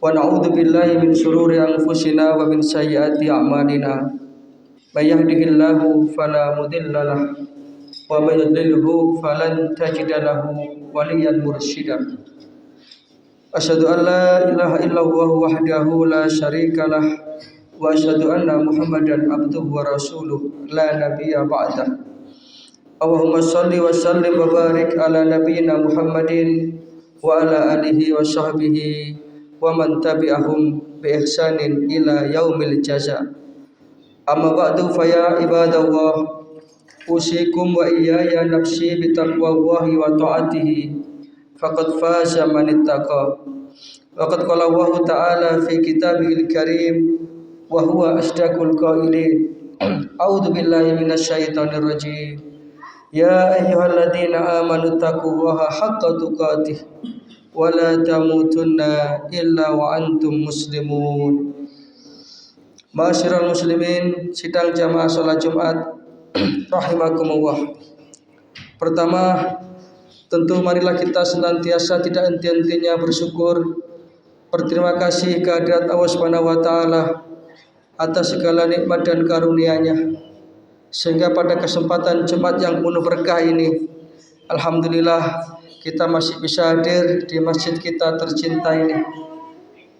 ونعوذ بالله من شرور أنفسنا ومن سيئات أعمالنا من يهده الله فلا مضل له ومن يضلله فلن تجد له وليا مرشدا أشهد أن لا إله إلا الله وحده لا شريك له وأشهد أن محمدا عبده ورسوله لا نبي بعده اللهم صل وسلم وبارك على نبينا محمد وعلى آله وصحبه ومن تبعهم بإحسان إلى يوم الجزاء أما بعد فيا عباد الله أوصيكم وإياي نفسي بتقوى الله وطاعته فقد فاز من اتقى وقد قال الله تعالى في كتابه الكريم وهو أصدق القائلين أعوذ بالله من الشيطان الرجيم يا أيها الذين آمنوا اتقوا الله حق تقاته ولا تموتن إلا وأنتم مسلمون. Ma'asyiral muslimin, sidang jamaah salat Jumat rahimakumullah. Pertama, tentu marilah kita senantiasa tidak henti-hentinya bersyukur, berterima kasih kehadirat Allah Subhanahu wa taala atas segala nikmat dan karunia-Nya. Sehingga pada kesempatan Jumat yang penuh berkah ini, alhamdulillah kita masih bisa hadir di masjid kita tercinta ini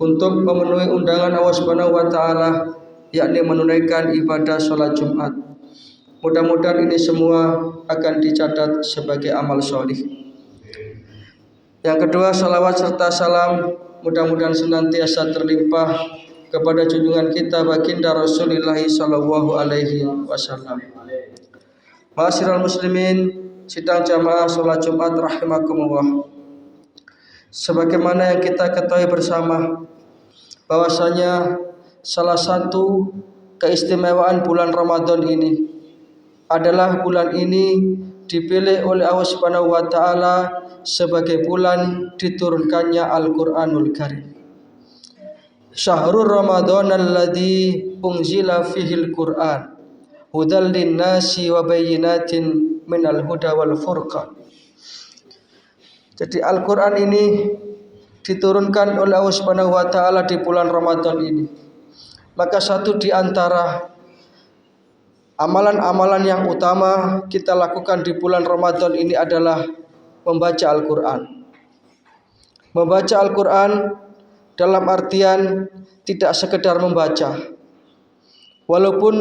untuk memenuhi undangan Allah Subhanahu wa taala, yakni menunaikan ibadah sholat Jumat. Mudah-mudahan ini semua akan dicatat sebagai amal solih. Yang kedua, salawat serta salam mudah-mudahan senantiasa terlimpah kepada junjungan kita baginda Rasulullah sallallahu alaihi wasallam. Ma'asyiral muslimin, sidang jamaah salat Jumat rahimakumullah. Sebagaimana yang kita ketahui bersama bahwasanya salah satu keistimewaan bulan Ramadan ini adalah bulan ini dipilih oleh Allah Subhanahu wa taala sebagai bulan diturunkannya Al-Qur'anul Karim. Syahrul Ramadan alladzi unzila fihil Qur'an hudal linnasi wa bayyinatin minal huda wal furqan. Jadi Al-Qur'an ini diturunkan oleh Allah Subhanahu wa taala di bulan Ramadan ini. Maka satu di antara amalan-amalan yang utama kita lakukan di bulan Ramadan ini adalah membaca Al-Qur'an. Membaca Al-Qur'an dalam artian tidak sekedar membaca. Walaupun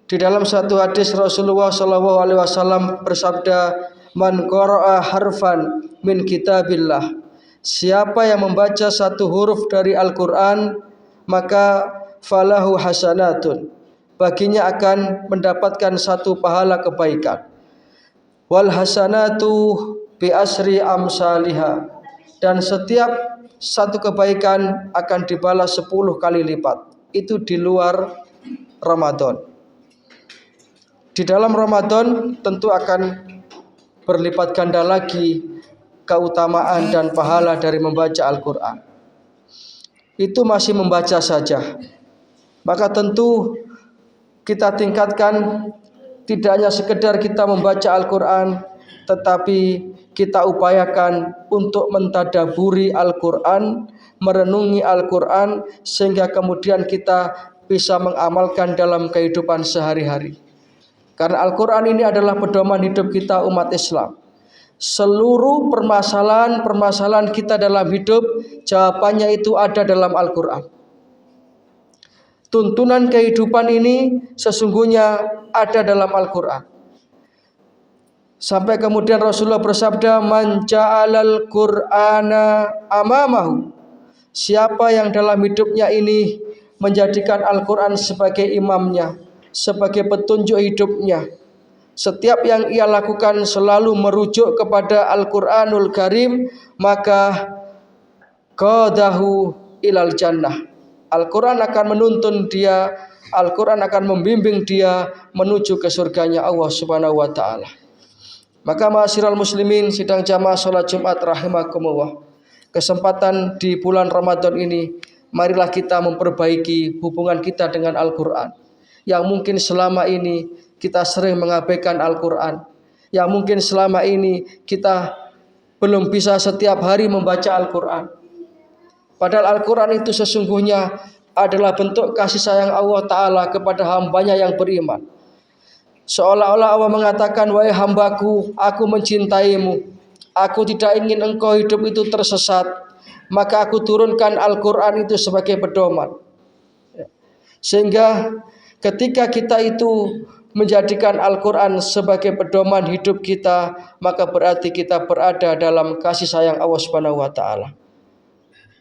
di dalam satu hadis Rasulullah sallallahu alaihi wasallam bersabda, "Man qara'a harfan min kitabillah." Siapa yang membaca satu huruf dari Al-Qur'an, maka falahu hasanatun. Baginya akan mendapatkan satu pahala kebaikan. Wal hasanatu bi asri amsalihha. Dan setiap satu kebaikan akan dibalas 10 kali lipat. Itu di luar Ramadan. Di dalam Ramadan tentu akan berlipat ganda lagi keutamaan dan pahala dari membaca Al-Qur'an. Itu masih membaca saja. Maka tentu kita tingkatkan tidak hanya sekedar kita membaca Al-Qur'an, tetapi kita upayakan untuk mentadaburi Al-Qur'an, merenungi Al-Qur'an, sehingga kemudian kita bisa mengamalkan dalam kehidupan sehari-hari. Karena Al-Qur'an ini adalah pedoman hidup kita umat Islam. Seluruh permasalahan kita dalam hidup, jawabannya itu ada dalam Al-Qur'an. Tuntunan kehidupan ini sesungguhnya ada dalam Al-Qur'an. Sampai kemudian Rasulullah bersabda, "Man ja'alal Qur'ana amamahu." Siapa yang dalam hidupnya ini menjadikan Al-Qur'an sebagai imamnya, sebagai petunjuk hidupnya, setiap yang ia lakukan selalu merujuk kepada Al-Qur'anul Karim, maka qadahu ilal jannah. Al-Qur'an akan menuntun dia, Al-Qur'an akan membimbing dia menuju ke surganya Allah Subhanahu wa taala. Maka ma'asyiral muslimin, sidang jamaah salat Jumat rahimakumullah. Kesempatan di bulan Ramadan ini, marilah kita memperbaiki hubungan kita dengan Al-Qur'an. Yang mungkin selama ini kita sering mengabaikan Al-Qur'an. Yang mungkin selama ini kita belum bisa setiap hari membaca Al-Qur'an. Padahal Al-Quran itu sesungguhnya adalah bentuk kasih sayang Allah Ta'ala kepada hambanya yang beriman. Seolah-olah Allah mengatakan, wahai hambaku, aku mencintaimu. Aku tidak ingin engkau hidup itu tersesat. Maka aku turunkan Al-Quran itu sebagai pedoman. Sehingga ketika kita itu menjadikan Al-Quran sebagai pedoman hidup kita, maka berarti kita berada dalam kasih sayang Allah Subhanahu wa Ta'ala.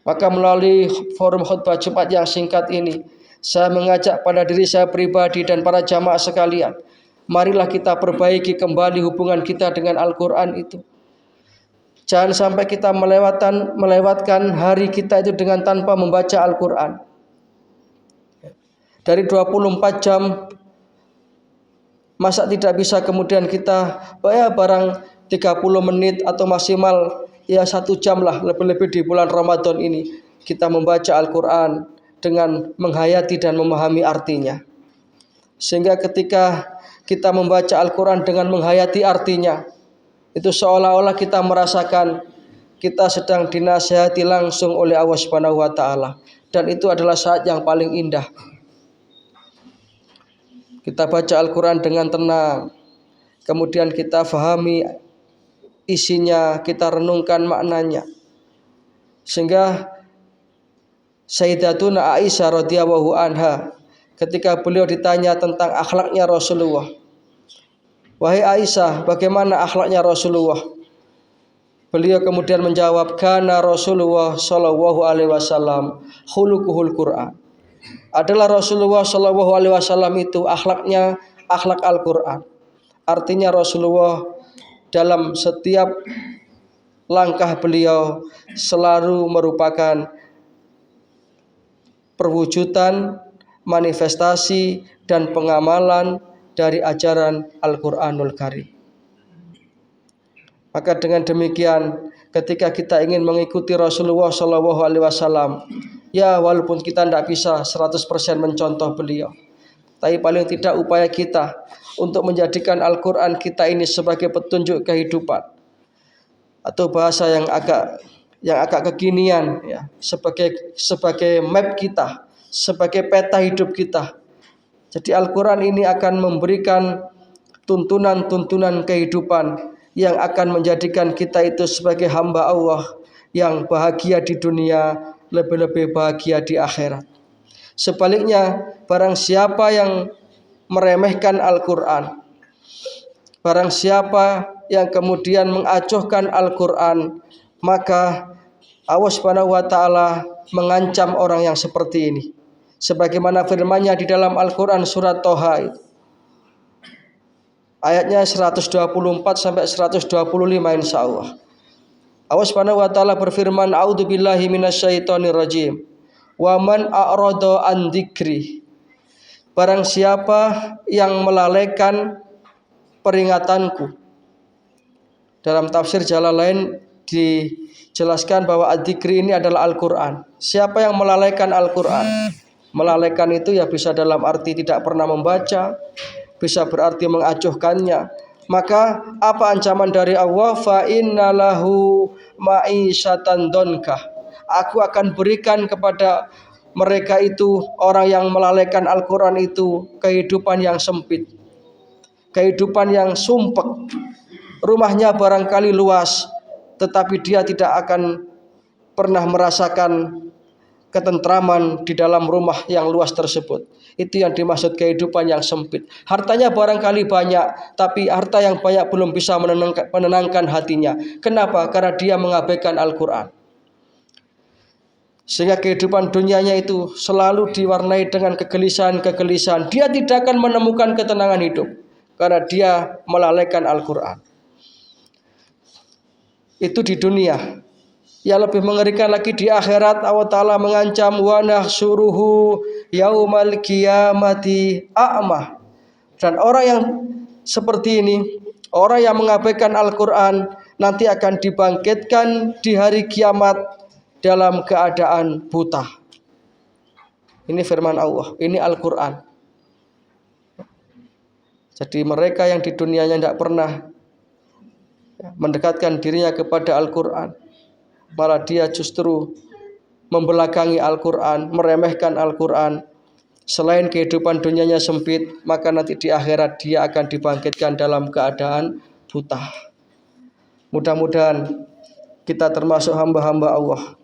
Maka melalui forum khutbah Jumat yang singkat ini, saya mengajak pada diri saya pribadi dan para jamaah sekalian, marilah kita perbaiki kembali hubungan kita dengan Al-Quran itu. Jangan sampai kita melewatkan hari kita itu dengan tanpa membaca Al-Quran. Dari 24 jam, masa tidak bisa kemudian kita barang 30 menit atau maksimal ya 1 jam lah, lebih-lebih di bulan Ramadan ini kita membaca Al-Quran dengan menghayati dan memahami artinya. Sehingga ketika kita membaca Al-Quran dengan menghayati artinya, itu seolah-olah kita merasakan kita sedang dinasihati langsung oleh Allah Subhanahu wa Ta'ala. Dan itu adalah saat yang paling indah. Kita baca Al-Quran dengan tenang, kemudian kita fahami isinya, kita renungkan maknanya. Sehingga Sayyidatuna Aisyah radhiyallahu anha, ketika beliau ditanya tentang akhlaknya Rasulullah, wahai Aisyah, bagaimana akhlaknya Rasulullah? Beliau kemudian menjawab, kana Rasulullah sallallahu alaihi wasallam khuluquhul Quran. Adalah Rasulullah sallallahu alaihi wasallam itu akhlaknya akhlak Al-Quran. Artinya Rasulullah dalam setiap langkah beliau selalu merupakan perwujudan, manifestasi dan pengamalan dari ajaran Al-Quranul Karim. Maka dengan demikian, ketika kita ingin mengikuti Rasulullah Shallallahu Alaihi Wasallam, ya walaupun kita tidak bisa 100% mencontoh beliau, tapi paling tidak upaya kita untuk menjadikan Al-Quran kita ini sebagai petunjuk kehidupan, atau bahasa yang agak kekinian, ya, sebagai map kita, sebagai peta hidup kita. Jadi Al-Quran ini akan memberikan tuntunan-tuntunan kehidupan yang akan menjadikan kita itu sebagai hamba Allah yang bahagia di dunia, lebih-lebih bahagia di akhirat. Sebaliknya, barang siapa yang meremehkan Al-Quran, barang siapa yang kemudian mengacuhkan Al-Quran, maka Allah Subhanahu wa Ta'ala mengancam orang yang seperti ini. Sebagaimana firman-Nya di dalam Al-Quran surat Toha, ayatnya 124 sampai 125 insyaallah. Allah Subhanahu wa Ta'ala berfirman, a'udzubillahi minasyaitonirrajim. Wa man a'rada an dzikri. Barang siapa yang melalaikan peringatanku. Dalam tafsir Jalalain dijelaskan bahwa ad-dzikri ini adalah Al-Quran. Siapa yang melalaikan Al-Quran? Melalaikan itu ya bisa dalam arti tidak pernah membaca, bisa berarti mengacuhkannya. Maka apa ancaman dari Allah? Fa innalahu ma'isyatan donkah. Aku akan berikan kepada mereka itu, orang yang melalaikan Al-Quran itu, kehidupan yang sempit, kehidupan yang sumpek. Rumahnya barangkali luas, tetapi dia tidak akan pernah merasakan ketentraman di dalam rumah yang luas tersebut. Itu yang dimaksud kehidupan yang sempit. Hartanya barangkali banyak, tapi harta yang banyak belum bisa menenangkan hatinya. Kenapa? Karena dia mengabaikan Al-Quran. Sehingga kehidupan dunianya itu selalu diwarnai dengan kegelisahan-kegelisahan. Dia tidak akan menemukan ketenangan hidup karena dia melalaikan Al-Quran. Itu di dunia. Yang lebih mengerikan lagi di akhirat, Allah Ta'ala mengancam wa nahsyuruhu yaumal qiyamati a'mah. Dan orang yang seperti ini, orang yang mengabaikan Al-Quran, nanti akan dibangkitkan di hari kiamat dalam keadaan buta. Ini firman Allah, ini Al-Quran. Jadi mereka yang di dunianya tidak pernah mendekatkan dirinya kepada Al-Quran, malah dia justru membelakangi Al-Quran, meremehkan Al-Quran, selain kehidupan dunianya sempit, maka nanti di akhirat dia akan dibangkitkan dalam keadaan buta. Mudah-mudahan kita termasuk hamba-hamba Allah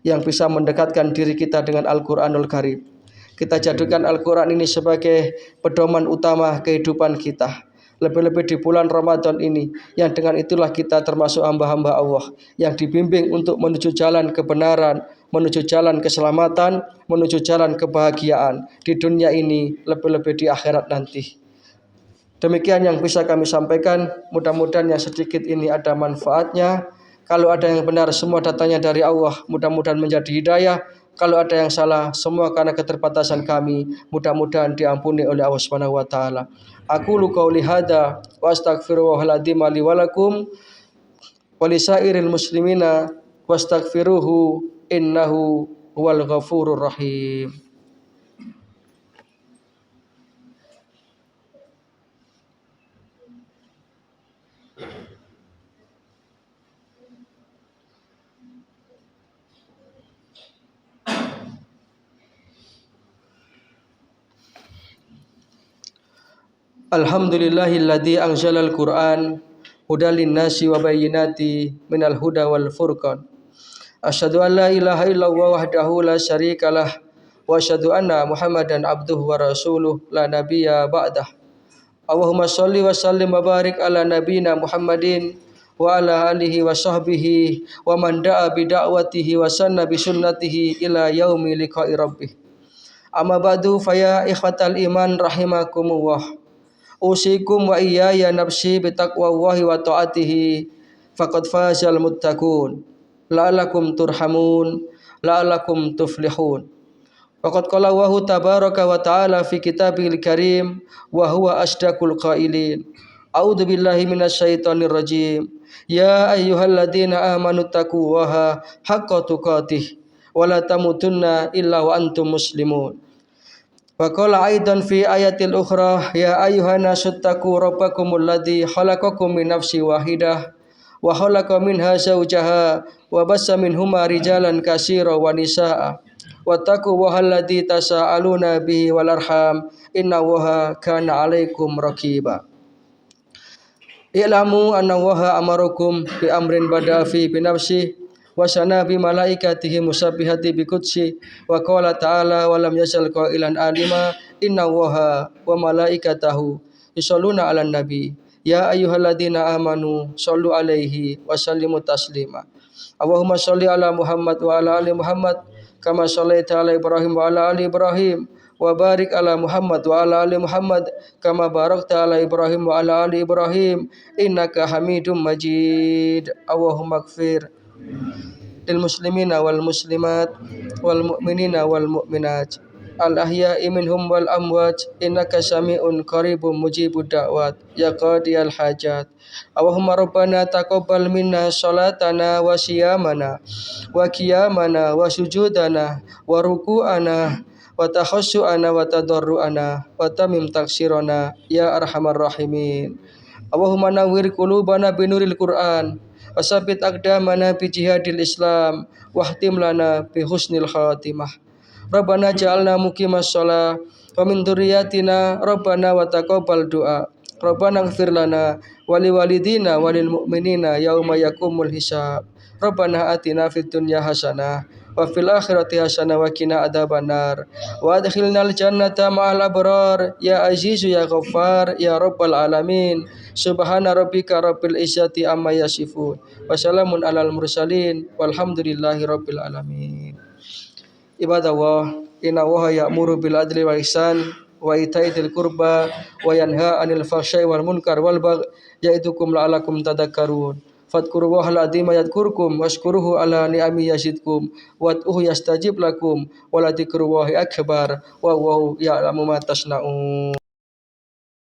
yang bisa mendekatkan diri kita dengan Al-Quranul Karim. Kita jadikan Al-Quran ini sebagai pedoman utama kehidupan kita. Lebih-lebih di bulan Ramadan ini, yang dengan itulah kita termasuk hamba-hamba Allah yang dibimbing untuk menuju jalan kebenaran, menuju jalan keselamatan, menuju jalan kebahagiaan di dunia ini, lebih-lebih di akhirat nanti. Demikian yang bisa kami sampaikan. Mudah-mudahan yang sedikit ini ada manfaatnya. Kalau ada yang benar, semua datangnya dari Allah, mudah-mudahan menjadi hidayah. Kalau ada yang salah, semua karena keterbatasan kami, mudah-mudahan diampuni oleh Allah Subhanahu wa taala. Aku qauli hada wa astaghfirullahaladzim li wa lakum wa lisairil muslimina wastaghfiruhu innahu huwal ghafurur rahim. Alhamdulillahilladzi anzalal Qur'an hudal linnasi wa bayyinati minal huda wal furqan. Asyhadu an la ilaha illallah wahdahu la syarikalah wa asyhadu anna Muhammadan abduhu wa rasuluh la nabiyya ba'dah. Allahumma shalli wa sallim wa barik ala nabiyyina Muhammadin wa ala alihi wa sahbihi wa man da'a bi da'watihi wa sanna bi sunnatihi ila yaumi liqa'i rabbih. Amma ba'du fa ya ikhwatal iman rahimakumullah. Usikum wa iyaya nafsi bitaqwallahi wa ta'atihi faqad fazal muttaqun la'alakum turhamun la'alakum tuflihun. Faqad qala Allahu tabaraka wa ta'ala fi kitabil karim wa huwa asdaqul qailin. A'udzu billahi minasyaitonir rajim. Ya ayyuhalladzina amanu taqullaha haqqa tuqatih wa la tamutunna illa wa antum muslimun. Wa qala aidan fi ayatil ukhra ya ayyuhan nasu taqu rabbakumul ladzi khalaqakum min nafsin wahidah wa khalaqa minha zawjaha wa bassa minhuma rijalan katsiran wa nisaa wattaqu wahalladzi tasaaluna bihi wal arham innallaha kana 'alaikum raqiba. I'lamu anna Allaha amarakum bi amrin bada fi bi nafsi wa sana bi malaikatihi musabbihati bi qudsi wa qala ta'ala wa lam yasal qailan alima inna Allaha wa malaikatahu yusholluna 'alan nabi ya ayyuhalladzina amanu shollu 'alaihi wa sallimu taslima. Allahumma sholli ala Muhammad wa ala ali Muhammad kama shallaita ala Ibrahim wa ala ali Ibrahim wa barik ala Muhammad wa ala ali Muhammad kama barakta ala Ibrahim wa ala ali Ibrahim innaka Hamidum Majid. Allahumma ighfir lil muslimina wal muslimat wal mu'minina wal mu'minat al ahya'i minhum wal amwat innaka sami'un qaribun mujibud da'wat ya qadiyal hajat. Allahumma rabbana taqabbal minna salatana wa siyamana wa qiyamana wa sujudana wa ruku'ana wa takhassu'ana wa tadarru'ana wa tamim taksirana ya arhamar rahimin. Allahumma nawwir qulubana binuril Qur'an wasabbit aqdamana bi jihadil Islam wahtim lana bi husnil khatimah. Rabbana ja'alna muqimas shalah wa min dzurriyyatina rabbana wa taqabbal du'a. Rabbana ighfir lana wa liwalidina wa lil mu'minina yauma yaqumul hisab. Rabbana atina fid dunya hasanah wa fil akhirati hasanah wa qina adzabannar wa adkhilnal jannata ma'al abrar ya azizu ya ghaffar ya rabbal alamin. Subhana rabbika rabbil izzati amma yasifun wa salamun alal mursalin walhamdulillahi rabbil alamin. Ibadallah, inna Allaha ya'muru bil adli wal ihsan wa ita'i dzil qurba wa yanha 'anil fahsya'i wal munkar wal baghi ya'idukum la'allakum tadhakkarun. Fadhkurullahal adzima yadhkurkum washkuruhu ala ni'ami yazidkum wad'uhu yastajib lakum wa la dzikrullahi akbar wallahu ya'lamu ma tasna'un.